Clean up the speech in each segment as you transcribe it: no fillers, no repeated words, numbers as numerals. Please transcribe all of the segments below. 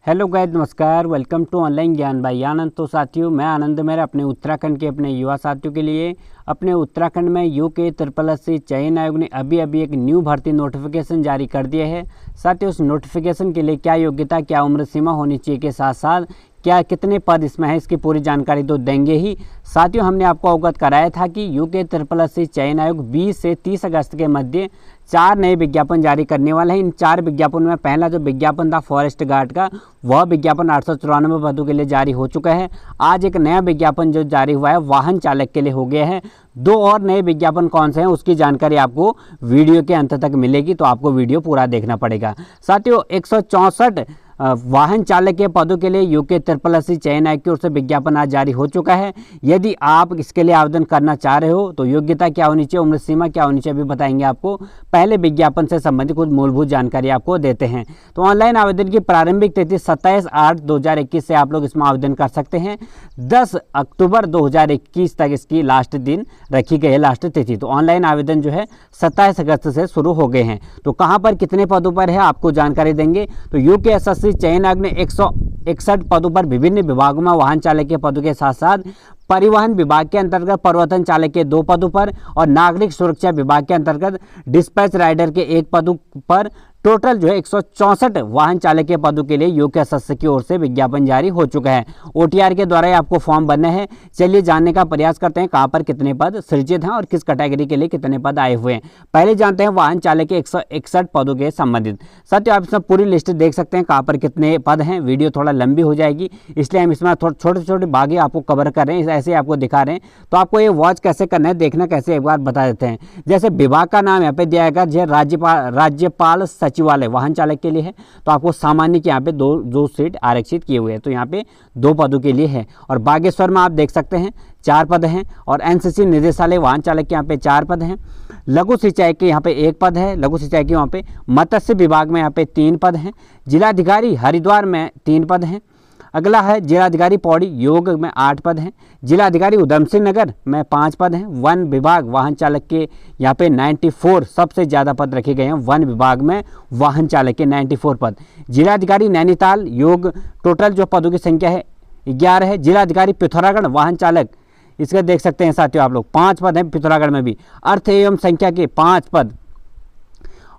Hello guys, नमस्कार। Welcome to online ज्ञान by आनंद। तो साथियों, मैं आनंद मेरे अपने उत्तराखंड के अपने युवा साथियों के लिए अपने उत्तराखंड में यूके SSC चयन आयोग ने अभी एक न्यू भर्ती नोटिफिकेशन जारी कर दिया है। साथियों, उस नोटिफिकेशन के लिए क्या योग्यता, क्या उम्र सीमा होनी चाहिए के साथ साथ क्या कितने पद इसमें है, इसकी पूरी जानकारी तो देंगे ही। साथियों, हमने आपको अवगत कराया था कि यूके SSC चयन आयोग 20 से 30 अगस्त के मध्य 4 नए विज्ञापन जारी करने वाला है। इन 4 विज्ञापनों में पहला जो विज्ञापन था फॉरेस्ट गार्ड का, वह विज्ञापन 894 पदों के लिए जारी हो चुका है। आज एक नया विज्ञापन जो जारी हुआ है वाहन चालक के लिए हो गया है। 2 और नए विज्ञापन कौन से हैं उसकी जानकारी आपको वीडियो के अंत तक मिलेगी, तो आपको वीडियो पूरा देखना पड़ेगा। साथियों, 164 वाहन चालक के पदों के लिए यूके SSC चयन आयोग की ओर से विज्ञापन आज जारी हो चुका है। यदि आप इसके लिए आवेदन करना चाह रहे हो तो योग्यता क्या होनी चाहिए, उम्र सीमा क्या होनी चाहिए, अभी बताएंगे आपको। पहले विज्ञापन से संबंधित कुछ मूलभूत जानकारी आपको देते हैं। तो ऑनलाइन आवेदन की प्रारंभिक तिथि 27/8/2021 से आप लोग इसमें आवेदन कर सकते हैं। 10 अक्टूबर 2021 तक इसकी लास्ट दिन रखी गई है, लास्ट तिथि। तो ऑनलाइन आवेदन जो है 27 अगस्त से शुरू हो गए हैं। तो कहाँ पर कितने पदों पर है आपको जानकारी देंगे। तो यूके SSC चयन आयोग ने 161 पदों पर विभिन्न विभागों में वाहन चालक के पदों के साथ साथ परिवहन विभाग के अंतर्गत परिवर्तन चालक के 2 पदों पर और नागरिक सुरक्षा विभाग के अंतर्गत डिस्पैच राइडर के 1 पदों पर टोटल जो है 164 वाहन चालक के पदों के लिए यूके SSC की ओर से विज्ञापन जारी हो चुका है। OTR के द्वारा आपको फॉर्म भरना है। चलिए जानने का प्रयास करते हैं कहाँ पर कितने पद सृजित हैं और किस कैटेगरी के लिए कितने पद आए हुए हैं। पहले जानते हैं वाहन चालक के 161 पदों के संबंधित। साथियों, आप इसमें पूरी लिस्ट देख सकते हैं कहाँ पर कितने पद हैं। वीडियो थोड़ा लंबी हो जाएगी, इसलिए हम इसमें छोटे छोटे भागे आपको कवर कर रहे हैं, ऐसे आपको दिखा रहे हैं। तो आपको ये वॉच कैसे करना है, देखना कैसे, एक बार बता देते हैं। जैसे विभाग का नाम यहाँ पे दिया गया जो राज्यपाल सचिवालय वाहन चालक के लिए है, तो आपको सामान्य के यहाँ पे दो सीट आरक्षित किए हुए हैं, तो यहाँ पे 2 पदों के लिए है। और बागेश्वर में आप देख सकते हैं 4 पद हैं। और NCC निदेशालय वाहन चालक के यहाँ पे 4 पद हैं। लघु सिंचाई के यहाँ पे 1 पद है, लघु सिंचाई के वहाँ पे। मत्स्य विभाग में यहाँ पे 3 पद हैं। जिलाधिकारी हरिद्वार में 3 पद हैं। अगला है जिलाधिकारी पौड़ी योग में 8 पद हैं। जिलाधिकारी उधम सिंह नगर में 5 पद हैं। वन विभाग वाहन चालक के यहाँ पे 94 सबसे ज़्यादा पद रखे गए हैं। वन विभाग में वाहन चालक के 94 पद। जिलाधिकारी नैनीताल योग टोटल जो पदों की संख्या है 11 है। जिलाधिकारी पिथौरागढ़ वाहन चालक, इसका देख सकते हैं साथियों आप लोग, 5 पद हैं पिथौरागढ़ में भी। अर्थ एवं संख्या के 5 पद।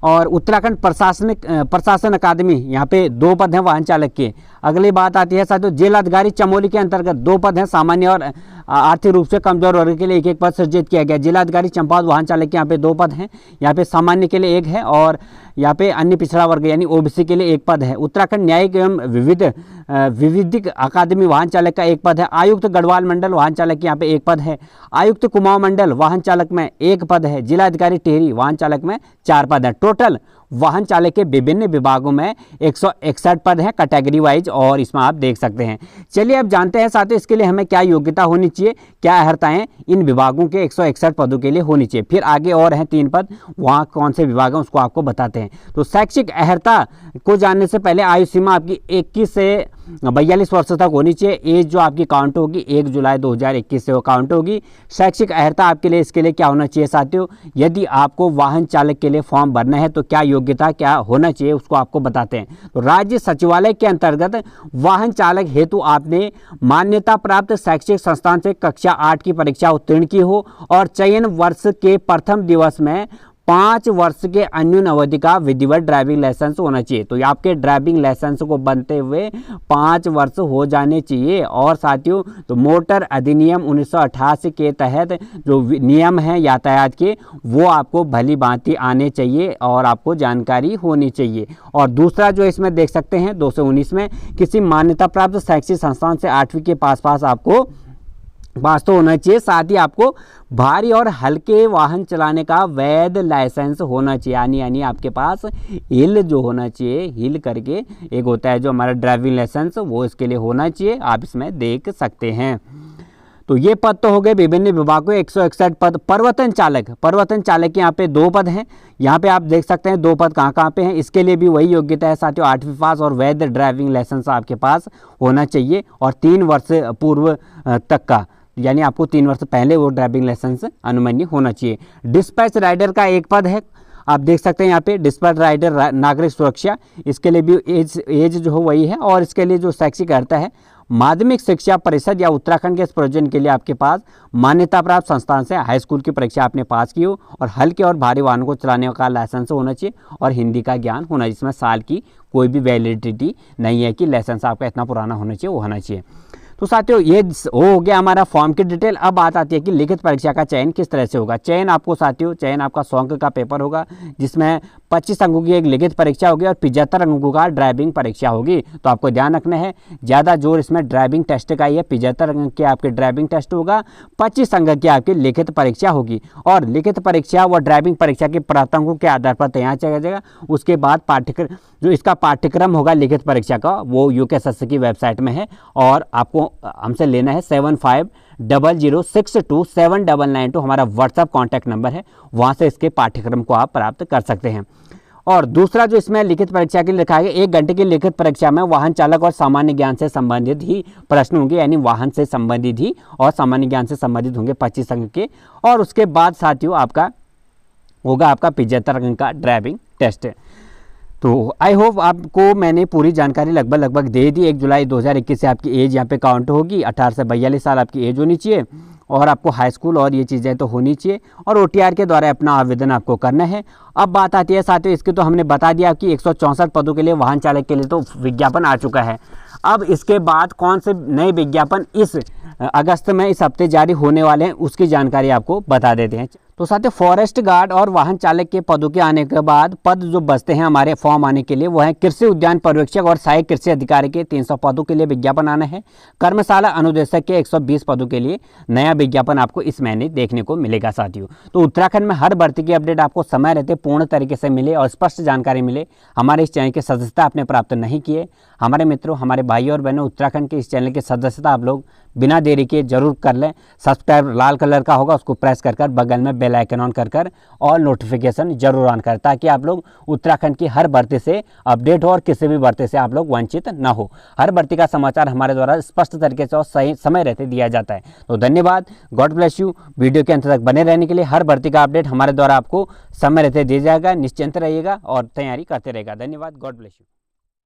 और उत्तराखंड प्रशासन अकादमी यहाँ पे 2 पद हैं वाहन चालक के। अगली बात आती है साथियों, जिलाधिकारी चमोली के अंतर्गत 2 पद हैं। सामान्य और आर्थिक रूप से कमजोर वर्ग के लिए 1 पद सृजित किया गया। जिलाधिकारी चंपावत वाहन चालक के यहाँ पे 2 पद हैं। यहाँ पे सामान्य के लिए 1 है और यहाँ पे अन्य पिछड़ा वर्ग यानी OBC के लिए 1 पद है। उत्तराखंड न्यायिक एवं विविधिक अकादमी वाहन चालक का 1 पद है। आयुक्त गढ़वाल मंडल वाहन चालक के यहाँ पे 1 पद है। आयुक्त कुमाऊं मंडल वाहन चालक में 1 पद है। जिलाधिकारी टिहरी वाहन चालक में 4 पद है। टोटल वाहन चालक के विभिन्न विभागों में 161 पद हैं कैटेगरी वाइज, और इसमें आप देख सकते हैं। चलिए अब जानते हैं साथियों इसके लिए हमें क्या योग्यता होनी चाहिए, क्या अर्हताएं इन विभागों के 161 पदों के लिए होनी चाहिए। फिर आगे और हैं 3 पद, वहाँ कौन से विभाग हैं उसको आपको बताते हैं। तो शैक्षिक अर्हता को जानने से पहले आयु सीमा आपकी 21 से 42 वर्ष तक होनी चाहिए। एज जो आपकी काउंट होगी 1 जुलाई 2021 से वो काउंट होगी। शैक्षिक अर्हता आपके लिए इसके लिए क्या होना चाहिए साथियों, यदि आपको वाहन चालक के लिए फॉर्म भरना है तो क्या योग्यता क्या होना चाहिए उसको आपको बताते हैं। तो राज्य सचिवालय के अंतर्गत वाहन चालक हेतु आपने मान्यता प्राप्त शैक्षिक संस्थान से कक्षा 8 की परीक्षा उत्तीर्ण की हो और चयन वर्ष के प्रथम दिवस में 5 वर्ष के अन्यून अवधि का विधिवत ड्राइविंग लाइसेंस होना चाहिए। तो आपके ड्राइविंग लाइसेंस को बनते हुए 5 वर्ष हो जाने चाहिए। और साथियों, तो मोटर अधिनियम 1988 के तहत जो नियम हैं यातायात के, वो आपको भली भांति आने चाहिए और आपको जानकारी होनी चाहिए। और दूसरा जो इसमें देख सकते हैं 219 में, किसी मान्यता प्राप्त शैक्षिक संस्थान से 8वीं के पास आपको पास तो होना चाहिए। साथ ही आपको भारी और हल्के वाहन चलाने का वैध लाइसेंस होना चाहिए, यानी आपके पास हिल जो होना चाहिए, हिल करके एक होता है जो हमारा ड्राइविंग लाइसेंस, वो इसके लिए होना चाहिए। आप इसमें देख सकते हैं। तो ये पद तो हो गए विभिन्न विभागों 161 पद। परिवर्तन चालक के यहाँ पे 2 पद हैं। यहाँ पे आप देख सकते हैं 2 पद कहाँ पे हैं। इसके लिए भी वही योग्यता है साथियों, 8वीं पास और वैध ड्राइविंग लाइसेंस आपके पास होना चाहिए और 3 वर्ष पूर्व तक का, यानी आपको 3 वर्ष पहले वो ड्राइविंग लाइसेंस अनुमान्य होना चाहिए। डिस्पैच राइडर का 1 पद है। आप देख सकते हैं यहाँ पे डिस्पैच राइडर नागरिक सुरक्षा, इसके लिए भी एज जो हो वही है। और इसके लिए जो शैक्षिक अर्हता है माध्यमिक शिक्षा परिषद या उत्तराखंड के इस प्रयोजन के लिए आपके पास मान्यता प्राप्त संस्थान से हाई स्कूल की परीक्षा आपने पास की हो और हल्के और भारी वाहनों को चलाने का लाइसेंस होना चाहिए और हिंदी का ज्ञान होना, जिसमें साल की कोई भी वैलिडिटी नहीं है कि लाइसेंस आपका इतना पुराना होना चाहिए, वो होना चाहिए। तो साथियों ये हो गया हमारा फॉर्म की डिटेल। अब बात आती है कि लिखित परीक्षा का चयन किस तरह से होगा। चयन आपको साथियों, चयन आपका 100 अंक का पेपर होगा, जिसमें 25 अंकों की एक लिखित परीक्षा होगी और 75 अंकों का ड्राइविंग परीक्षा होगी। तो आपको ध्यान रखना है, ज़्यादा जोर इसमें ड्राइविंग टेस्ट का ही है। 75 अंक के आपके ड्राइविंग टेस्ट होगा, 25 अंक की आपकी लिखित परीक्षा होगी। और लिखित परीक्षा व ड्राइविंग परीक्षा के प्राप्तांकों के आधार पर तैयार किया जाएगा। उसके बाद पाठ्यक्रम, जो इसका पाठ्यक्रम होगा लिखित परीक्षा का, वो UKSS की वेबसाइट में है और आपको हमसे लेना है 7500627992 हमारा व्हाट्सएप कॉन्टैक्ट नंबर है, वहाँ से इसके पाठ्यक्रम को आप प्राप्त कर सकते हैं। और दूसरा जो इसमें लिखित परीक्षा के लिए लिखा है, 1 घंटे की लिखित परीक्षा में वाहन चालक और सामान्य ज्ञान से संबंधित ही प्रश्न होंगे, यानी वाहन से संबंधित ही और सामान्य ज्ञान से संबंधित होंगे 25 अंक के। और उसके बाद साथियों आपका होगा आपका 75 अंक का ड्राइविंग टेस्ट। तो आई होप आपको मैंने पूरी जानकारी लगभग दे दी। 1 जुलाई 2021 से आपकी एज यहाँ पे काउंट होगी। 18 से 42 साल आपकी एज होनी चाहिए और आपको हाई स्कूल और ये चीज़ें तो होनी चाहिए और OTR के द्वारा अपना आवेदन आपको करना है। अब बात आती है साथियों, इसके तो हमने बता दिया कि 164 पदों के लिए वाहन चालक के लिए तो विज्ञापन आ चुका है। अब इसके बाद कौन से नए विज्ञापन इस अगस्त में इस हफ्ते जारी होने वाले हैं, उसकी जानकारी आपको बता देते हैं। तो साथियों फॉरेस्ट गार्ड और वाहन चालक के पदों के आने के बाद पद जो बचते हैं हमारे फॉर्म आने के लिए, वो है कृषि उद्यान पर्यवेक्षक और सहायक कृषि अधिकारी के 300 पदों के लिए विज्ञापन आना है। कर्मशाला अनुदेशक के 120 पदों के लिए नया विज्ञापन आपको इस महीने देखने को मिलेगा साथियों। तो उत्तराखंड में हर भर्ती की अपडेट आपको समय रहते पूर्ण तरीके से मिले और स्पष्ट जानकारी मिले। हमारे इस चैनल की सदस्यता आपने प्राप्त नहीं किए, हमारे मित्रों, हमारे भाइयों और बहनों, उत्तराखंड के इस चैनल की सदस्यता आप लोग बिना देरी के जरूर कर लें। सब्सक्राइब लाल कलर का होगा, उसको प्रेस कर बगल में बेल आइकन ऑन कर और नोटिफिकेशन जरूर ऑन कर, ताकि आप लोग उत्तराखंड की हर भर्ती से अपडेट हो और किसी भी भर्ती से आप लोग वंचित ना हो। हर भर्ती का समाचार हमारे द्वारा स्पष्ट तरीके से और सही समय रहते दिया जाता है। तो धन्यवाद, गॉड ब्लेस यू। वीडियो के अंत तक बने रहने के लिए। हर भर्ती का अपडेट हमारे द्वारा आपको समय रहते दिया जाएगा। निश्चिंत रहिएगा और तैयारी करते रहेगा। धन्यवाद, गॉड ब्लेस यू।